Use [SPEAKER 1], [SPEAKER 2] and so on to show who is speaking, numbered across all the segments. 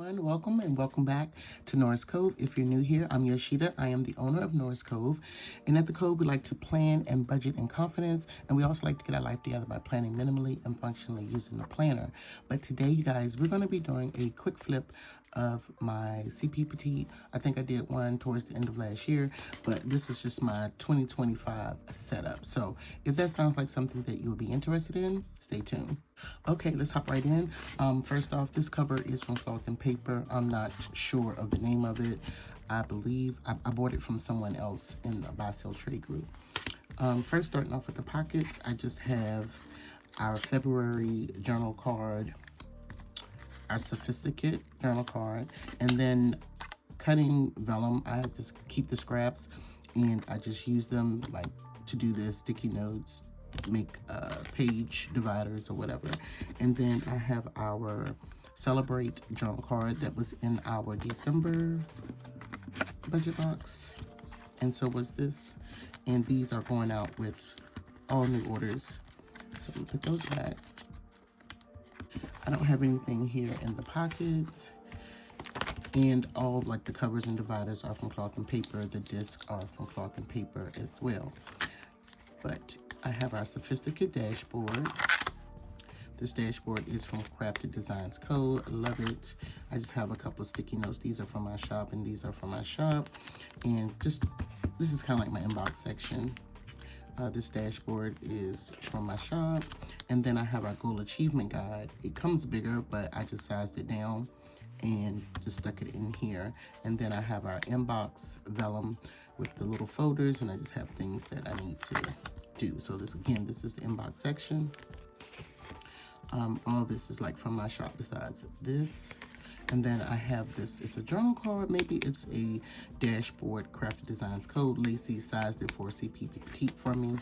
[SPEAKER 1] everyone, welcome and welcome back to Norris Cove. If you're new here, I'm Yoshida. I am the owner of Norris Cove, and at the Cove we like to plan and budget in confidence, and we also like to get our life together by planning minimally and functionally using a planner. But today, you guys, we're going to be doing a quick flip of my CP Petite. I think I did one towards the end of last year, but this is just my 2025 setup. So if that sounds like something that you would be interested in, stay tuned. Okay, let's hop right in. First off, this cover is from Cloth and Paper. I'm not sure of the name of it. I believe I bought it from someone else in the buy sell trade group. First, starting off with the pockets, I just have our February journal card, our Sophisticate journal card, and then cutting vellum. I just keep the scraps and I just use them like to do this sticky notes, make page dividers or whatever. And then I have our Celebrate journal card that was in our December budget box, and so was this, and these are going out with all new orders, so let me put those back. I don't have anything here in the pockets, and all like the covers and dividers are from Cloth and Paper. The discs are from Cloth and Paper as well. But I have our Sophisticate dashboard. This dashboard is from Crafted Designs Co. I love it. I just have a couple of sticky notes. These are from my shop and these are from my shop. And just, this is kind of like my inbox section. This dashboard is from my shop. And then I have our Goal Achievement Guide. It comes bigger, but I just sized it down and just stuck it in here. And then I have our inbox vellum with the little folders, and I just have things that I need to do. So this, again, this is the inbox section. All this is like from my shop besides this. And then I have this, it's a journal card, maybe it's a dashboard, Crafted Designs Code. Lacey sized it for CP Petite for me,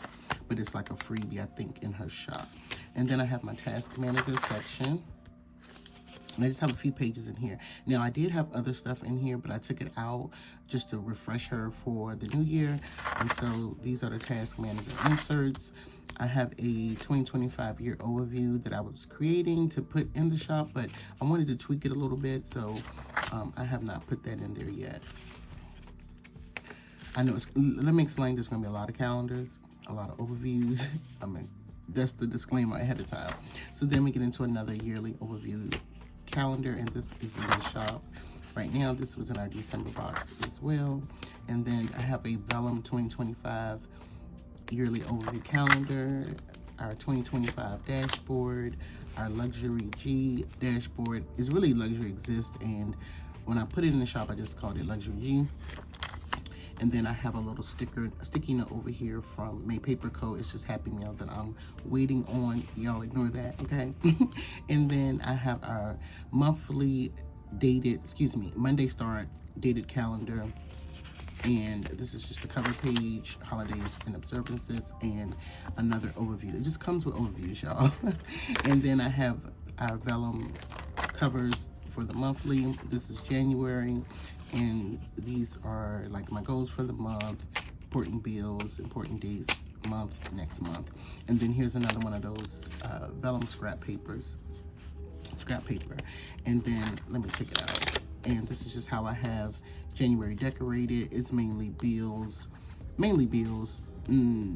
[SPEAKER 1] but it's like a freebie, I think, in her shop. And then I have my task manager section. And I just have a few pages in here. Now, I did have other stuff in here, but I took it out just to refresh her for the new year. And so these are the task manager inserts. I have a 2025 year overview that I was creating to put in the shop, but I wanted to tweak it a little bit, so I have not put that in there yet. I know, let me explain, there's gonna be a lot of calendars, a lot of overviews. I mean, that's the disclaimer ahead of time. So then we get into another yearly overview calendar, and this is in the shop right now. This was in our December box as well. And then I have a vellum 2025 yearly overview calendar, our 2025 dashboard, our Luxury G dashboard. Is really Luxury Exist, and when I put it in the shop I just called it Luxury G. And then I have a little sticky note over here from May Paper Co. It's just Happy Meal that I'm waiting on. Y'all ignore that, okay? And then I have our monthly dated, Monday start dated calendar. And this is just the cover page, holidays and observances, and another overview. It just comes with overviews, y'all. And then I have our vellum covers for the monthly. This is January. And these are like my goals for the month, important bills, important days, month, next month. And then here's another one of those vellum scrap paper. And then let me take it out. And this is just how I have January decorated. It's mainly bills,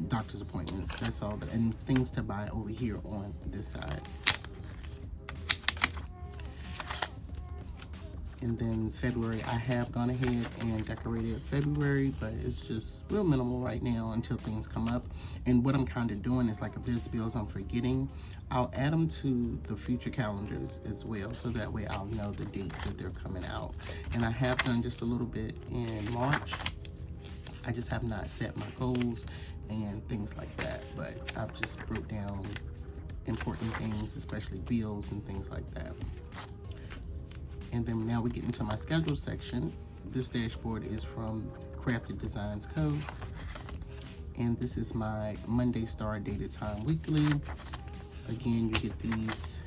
[SPEAKER 1] doctor's appointments, that's all, and things to buy over here on this side. And then February, I have gone ahead and decorated February, but it's just real minimal right now until things come up. And what I'm kind of doing is, like, if there's bills I'm forgetting, I'll add them to the future calendars as well, so that way I'll know the dates that they're coming out. And I have done just a little bit in March. I just have not set my goals and things like that, but I've just broke down important things, especially bills and things like that. And then now we get into my schedule section. This dashboard is from Crafted Designs Co. And this is my Monday star dated time weekly. Again, you get these.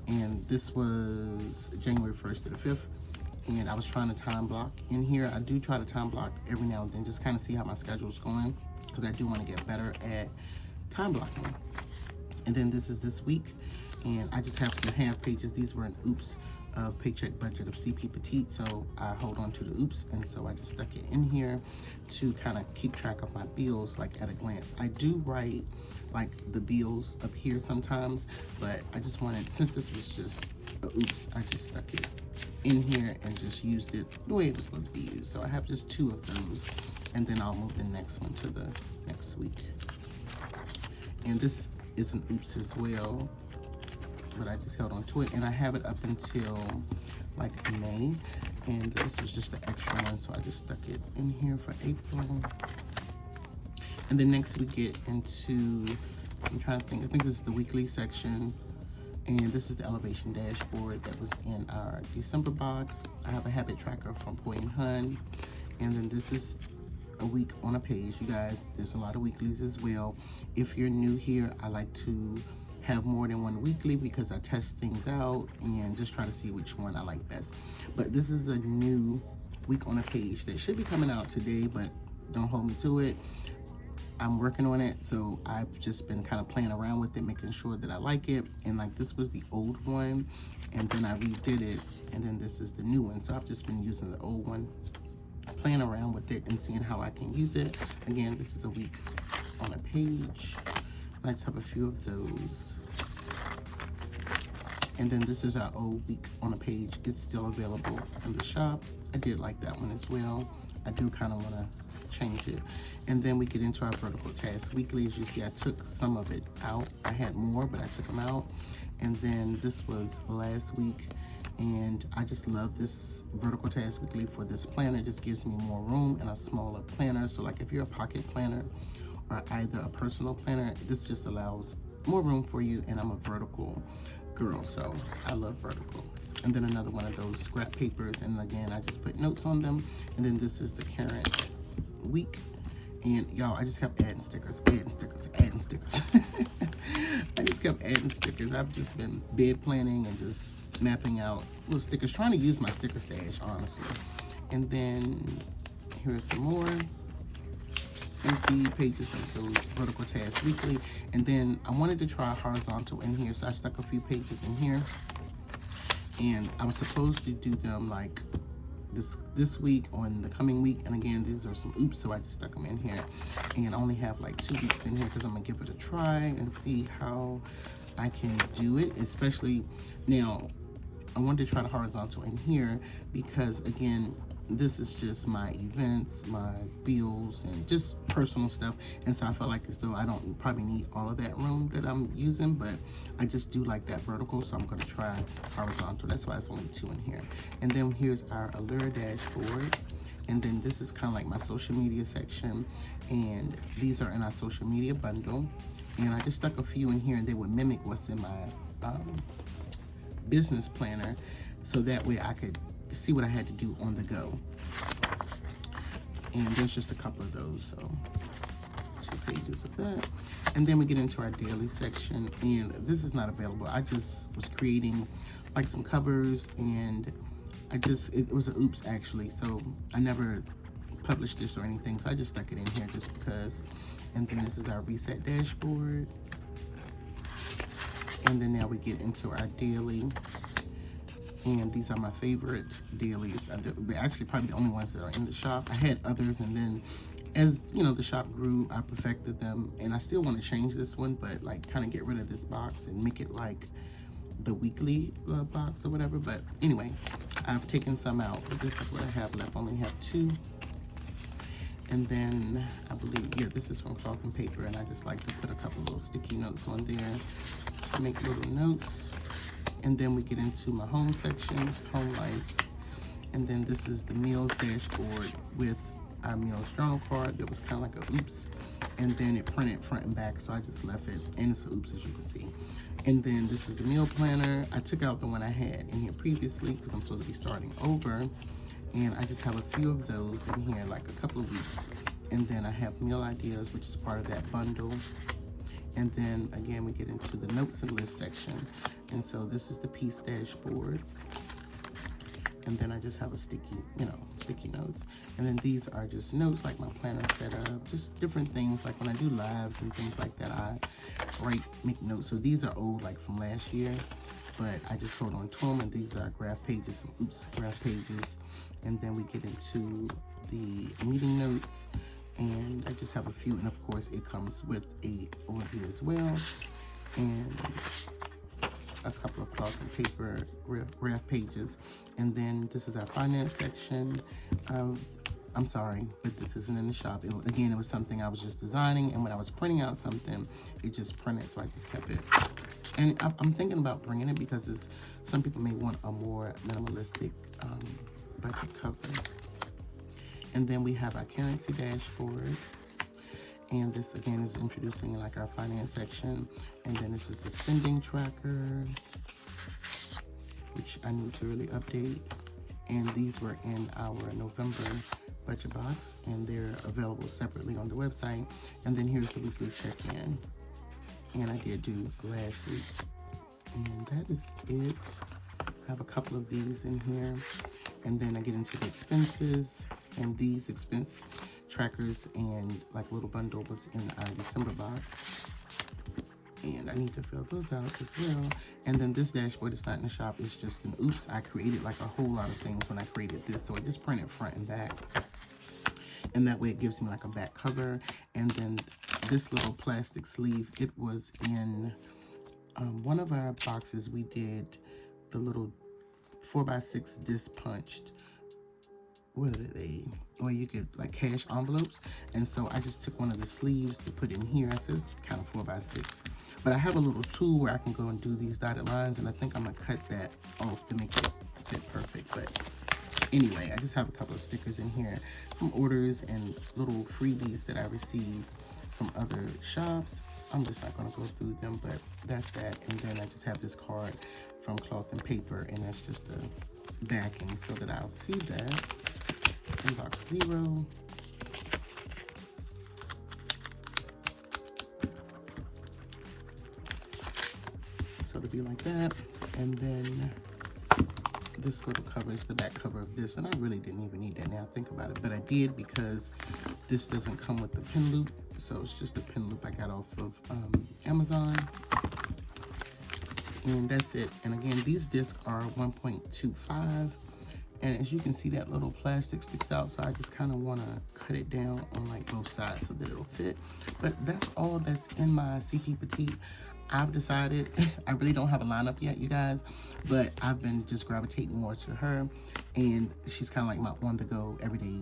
[SPEAKER 1] And this was January 1st to the 5th. And I was trying to time block in here. I do try to time block every now and then, just kind of see how my schedule is going, because I do want to get better at time blocking. And then this is this week. And I just have some half pages. These were an oops of paycheck budget of CP Petite, so I hold on to the oops, and so I just stuck it in here to kind of keep track of my bills, like at a glance. I do write like the bills up here sometimes, but I just wanted, since this was just a oops, I just stuck it in here and just used it the way it was supposed to be used. So I have just 2 of those, and then I'll move the next one to the next week. And this is an oops as well, but I just held on to it, and I have it up until like May, and this is just the extra one, so I just stuck it in here for April. And then next we get into, I'm trying to think, I think this is the weekly section, and this is the elevation dashboard that was in our December box. I have a habit tracker from Boy and Hun, and then this is a week on a page. You guys, there's a lot of weeklies as well. If you're new here, I like to have more than one weekly because I test things out and just try to see which one I like best. But this is a new week on a page that should be coming out today, but don't hold me to it. I'm working on it, so I've just been kind of playing around with it, making sure that I like it. And like, this was the old one, and then I redid it, and then this is the new one. So I've just been using the old one, playing around with it and seeing how I can use it. Again, this is a week on a page. I just have a few of those. And then this is our old week on a page. It's still available in the shop. I did like that one as well. I do kind of want to change it. And then we get into our vertical task weekly. As you see, I took some of it out. I had more, but I took them out. And then this was last week, and I just love this vertical task weekly for this planner. It just gives me more room and a smaller planner. So like, if you're a pocket planner or either a personal planner, this just allows more room for you. And I'm a vertical girl, so I love vertical. And then another one of those scrap papers, and again, I just put notes on them. And then this is the current week, and y'all, I just kept adding stickers, adding stickers, adding stickers. I just kept adding stickers. I've just been bed planning and just mapping out little stickers, trying to use my sticker stash, honestly. And then here's some more empty pages of those vertical tasks weekly. And then I wanted to try horizontal in here, so I stuck a few pages in here. And I was supposed to do them like this week on the coming week. And again, these are some oops, so I just stuck them in here. And I only have like 2 weeks in here because I'm gonna give it a try and see how I can do it. Especially now, I wanted to try the horizontal in here because again, this is just my events, my bills, and just personal stuff. And so I felt like as though I don't probably need all of that room that I'm using, but I just do like that vertical, so I'm gonna try horizontal. That's why it's only 2 in here. And then here's our Allure dashboard. And then this is kind of like my social media section. And these are in our social media bundle. And I just stuck a few in here, and they would mimic what's in my business planner, so that way I could see what I had to do on the go. And there's just a couple of those, so 2 pages of that. And then we get into our daily section, and this is not available. I just was creating like some covers, and it was an oops actually, so I never published this or anything, so I just stuck it in here just because. And then this is our reset dashboard. And then now we get into our daily. And these are my favorite dailies. They're actually probably the only ones that are in the shop. I had others, and then as you know, the shop grew, I perfected them. And I still want to change this one, but like kind of get rid of this box and make it like the weekly box or whatever. But anyway, I've taken some out, but this is what I have left. I only have 2. And then I believe, yeah, this is from Cloth and Paper, and I just like to put a couple little sticky notes on there to make little notes. And then we get into my home section, home life. And then this is the meals dashboard with our meals journal card that was kind of like a oops. And then it printed front and back, so I just left it. And it's a oops, as you can see. And then this is the meal planner. I took out the one I had in here previously because I'm supposed to be starting over. And I just have a few of those in here, like a couple of weeks. And then I have meal ideas, which is part of that bundle. And then again, we get into the notes and list section. And so this is the piece dashboard. And then I just have a sticky sticky notes. And then these are just notes, like my planner setup, just different things. Like when I do lives and things like that, I make notes. So these are old, like from last year, but I just hold on to them. And these are graph pages, some graph pages. And then we get into the meeting notes, and I just have a few. And of course, it comes with a overview as well, and a couple of cloth and paper graph pages. And then this is our finance section. I'm sorry, but this isn't in the shop. Again, it was something I was just designing, and when I was printing out something, it just printed, so I just kept it. And I'm thinking about bringing it because some people may want a more minimalistic budget cover. And then we have our currency dashboard. And this again is introducing like our finance section. And then this is the spending tracker, which I need to really update. And these were in our November budget box, and they're available separately on the website. And then here's the weekly check-in. And I did do last week. And that is it. I have a couple of these in here. And then I get into the expenses, and these expense trackers and like a little bundle was in our December box. And I need to fill those out as well. And then this dashboard is not in the shop. It's just an oops. I created like a whole lot of things when I created this. So I just printed front and back. And that way it gives me like a back cover. And then this little plastic sleeve, it was in one of our boxes. We did the little 4x6 disc punched. What are they? Or you could like cash envelopes. And so I just took one of the sleeves to put in here. It says kind of 4x6. But I have a little tool where I can go and do these dotted lines, and I think I'm gonna cut that off to make it fit perfect. But anyway, I just have a couple of stickers in here from orders and little freebies that I received from other shops. I'm just not gonna go through them, but that's that. And then I just have this card from Cloth and Paper, and that's just the backing so that I'll see that. Inbox 0. So it'll be like that. And then this little cover is the back cover of this, and I really didn't even need that now I think about it, but I did because this doesn't come with the pin loop. So it's just a pin loop I got off of Amazon. And that's it. And again, these discs are 1.25. And as you can see, that little plastic sticks out, so I just kind of want to cut it down on like both sides so that it'll fit. But that's all that's in my CP Petite. I've decided, I really don't have a lineup yet, you guys, but I've been just gravitating more to her, and she's kind of like my on-the-go everyday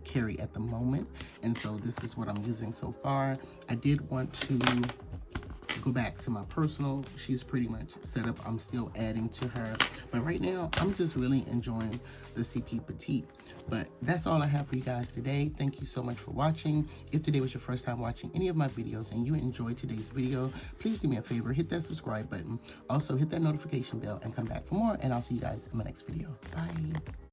[SPEAKER 1] carry at the moment. And so this is what I'm using so far. I did want to go back to my personal. She's pretty much set up. I'm still adding to her, but right now I'm just really enjoying the CP Petite. But that's all I have for you guys today. Thank you so much for watching. If today was your first time watching any of my videos and you enjoyed today's video, please do me a favor, hit that subscribe button. Also hit that notification bell and come back for more, and I'll see you guys in my next video. Bye.